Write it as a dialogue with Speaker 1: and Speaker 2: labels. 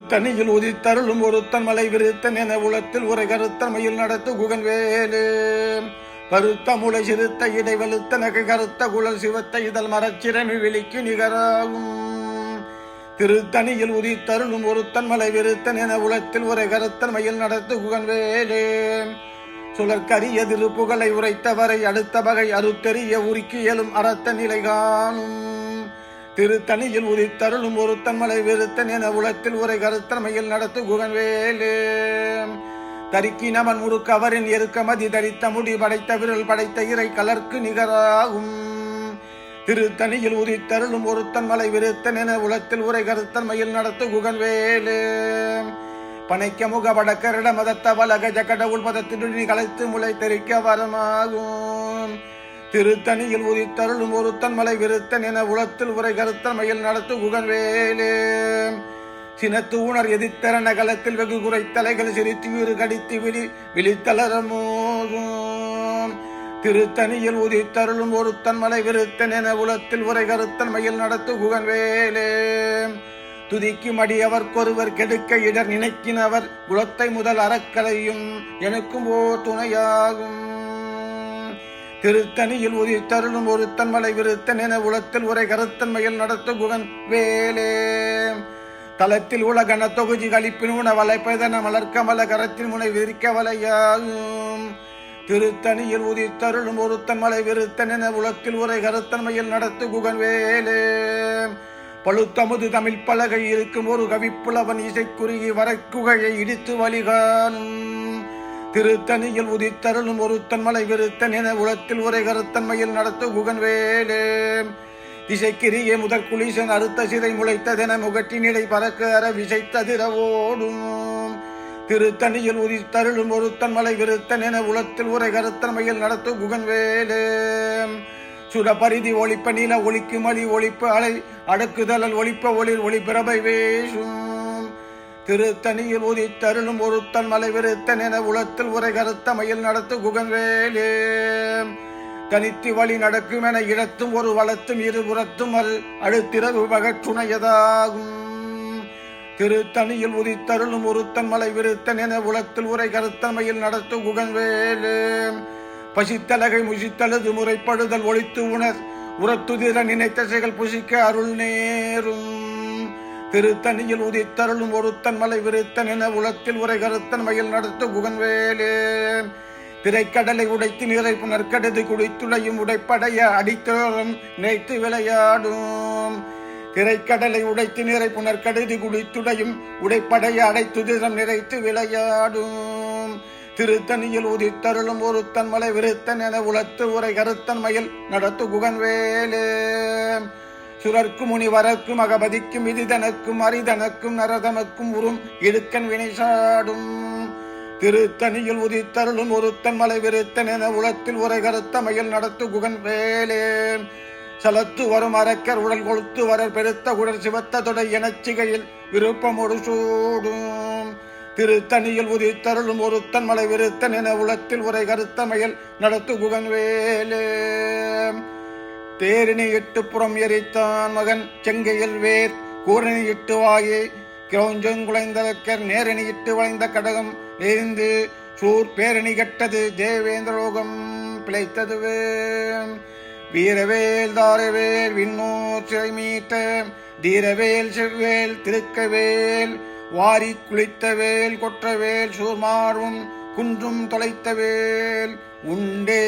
Speaker 1: தனியில் உதித்தருளும் ஒருத்தன் மலை விருத்தன் என உலத்தில் உரை கருத்தன்மையில் நடத்து குகன் வேலு பருத்த முளை சிறுத்த இடை வலுத்த நகை கருத்த குழல் சிவத்த இதழ் மரச்சிறமி விழிக்கு நிகராகும் திருத்தனியில் உதித்தருளும் ஒருத்தன் மலை விருத்தன் என உலத்தில் உரை கருத்தன்மையில் நடத்து குகன் வேலு சுழற்கரிய திருப்புகளை உரைத்தவரை அடுத்த வகை அறுத்தெறிய உருக்கி எழும் அறத்த நிலை காணும் திருத்தனியில் உதித்தருளும் ஒருத்தன் மலை விருத்தன் என உலத்தில் உரை கருத்தன்மையில் நடத்து குகன் வேலு தரிக்கி நமன் முறுக்கு அவரின் எருக்க மதி தரித்த முடி படைத்த விரல் படைத்த இறை கலர்க்கு நிகராகும் திருத்தனியில் உதித்தருளும் ஒருத்தன் மலை விருத்தன் என உலத்தில் உரை கருத்தன்மையில் நடத்து குகன் வேலு பனைக்க முக படக்கரிட மதத்த வலகஜ கடவுள் பதத்தினி கலைத்து முளை தெரிக்க வரமாகும் திருத்தனியில் உதித்தருளும் ஒருத்தன் மலை விருத்தன் என உலத்தில் உரை கருத்தன்மையில் நடத்து குகன் வேலு சினத்து உணர் எதிர்த்தரன களத்தில் வெகு குறை தலைகள் சிரித்து வீறு கடித்து விழித்தளரமோதும் திருத்தனியில் உதித்தருளும் ஒருத்தன் மலை விருத்தன் என உலத்தில் உரை கருத்தன்மையில் நடத்து குகன் வேலு துதிக்கும் அடியவர்க்கொருவர் கெடுக்க இடர் நினைக்கினவர் குலத்தை முதல் அறக்கலையும் எனக்கும் ஓர் துணையாகும் திருத்தனியில் உதித்தருளும் ஒருத்தன் மலை விருத்தன் என உலத்தில் உரை கருத்தன்மையில் நடத்து குகன் வேலே தலத்தில் உலகன தொகுதி கழிப்பின் உண வலைப்பதன மலர்க்கமல கரத்தின் முனை விரிக்க வலையாகும் திருத்தனியில் உதித்தருளும் ஒருத்தன் மலை விருத்தன் என உலத்தில் உரை கருத்தன்மையில் நடத்து குகன் வேலே பழுத்தமுது தமிழ் பலகை இருக்கும் ஒரு கவிப்புலவன் இசைக்குறுகி வரைக்குகையை இடித்து வழிகாணும் திருத்தனியில் உதித்தருளும் ஒருத்தன் மலை விருத்தன் என உலத்தில் உரை கருத்தன்மையில் நடத்து குகன் வேலு திசைக்கிரியே முதற் குளிசன் அறுத்த சிறை முளைத்ததென முகட்டினிடை பறக்க அற விசைத்ததிரவோடும் திருத்தனியில் உதித்தருளும் ஒருத்தன் மலை விருத்தன் என உலத்தில் உரை கருத்தன்மையில் நடத்து குகன் வேலு சுடபரிதி ஒளிப்ப நில ஒளிக்கு மலி ஒளிப்ப அலை அடக்குதலல் ஒளிப்ப ஒளிர் ஒளிபிரபை வேசும் திருத்தனியில் உதித்தருளும் ஒருத்தன் மலை விருத்தன் என உலத்தில் உரை கருத்தமையில் நடத்து குகன் வேலு தனித்து வழி நடக்கும் என இடத்தும் ஒரு வளத்தும் இருபுறத்தும் அடுத்திரவு பகற்றுணையதாகும் திருத்தனியில் உதித்தருளும் ஒருத்தன் மலை விருத்தன் என உலத்தில் உரை கருத்தமையில் நடத்து குகன் வேலு பசித்தலகை முசித்தலது முறைப்படுதல் ஒழித்து உணர் உரத்துதிர நினைத்த செயல் புசிக்க அருள் நேரும் திருத்தனியில் உதித்தருளும் ஒருத்தன் மலை விருத்தன் என உலத்தில் உரை கருத்தன்மையில் நடத்து குகன் வேலு திரைக்கடலை உடைத்து நீரை புனர்கடது குடித்துளையும் உடைப்படைய அடித்தோறும் நினைத்து விளையாடும் திரைக்கடலை உடைத்து நீரை புனர்கடது குடித்துடையும் உடைப்படைய அடைத்துதிரம் நிறைத்து விளையாடும் திருத்தனியில் உதித்தருளும் ஒருத்தன் மலை விருத்தன் என உலத்து உரை கருத்தன்மையில் நடத்து குகன் வேலு சுரர்க்கு முனி வரக்கும் அகபதிக்கும் விதிதனக்கும் அரிதனக்கும் நரதனக்கும் உறும் இடுக்கன் வினைசாடும் திருத்தனியில் உதித்தருளும் ஒருத்தன் மலை விருத்தன் என உலத்தில் உரை கருத்தமையில் நடத்து குகன் வேலு சலத்து வரும் அரக்கர் உடல் கொளுத்து வரர் பெருத்த உடல் சிவத்த தொடை எனச்சிகையில் விருப்பமொடு சூடும் திருத்தனியில் உதித்தருளும் ஒருத்தன் மலை விருத்தன் என உலத்தில் உரை கருத்தமையில் நடத்து குகன் வேலு தேரினை இட்டு புறம் எரித்தான் மகன் செங்கையில் வேர் கூரணி இட்டு வாயே கிரௌஞ்சங்குலைந்தலக்கர் நேரணி இட்டு வளைந்த கடகம் எரிந்து சூர் பேரணி கட்டது தேவேந்திரலோகம் பிழைத்ததுவே வீரவேல் தாரவேல் விண்ணோர் சிறை மீட்ட தீரவேல் செவ்வேல் திருக்கவேல் வாரி குளித்தவேல் கொற்றவேல் சூர்மார்வும் குன்றும் தொலைத்தவேல் உண்டே.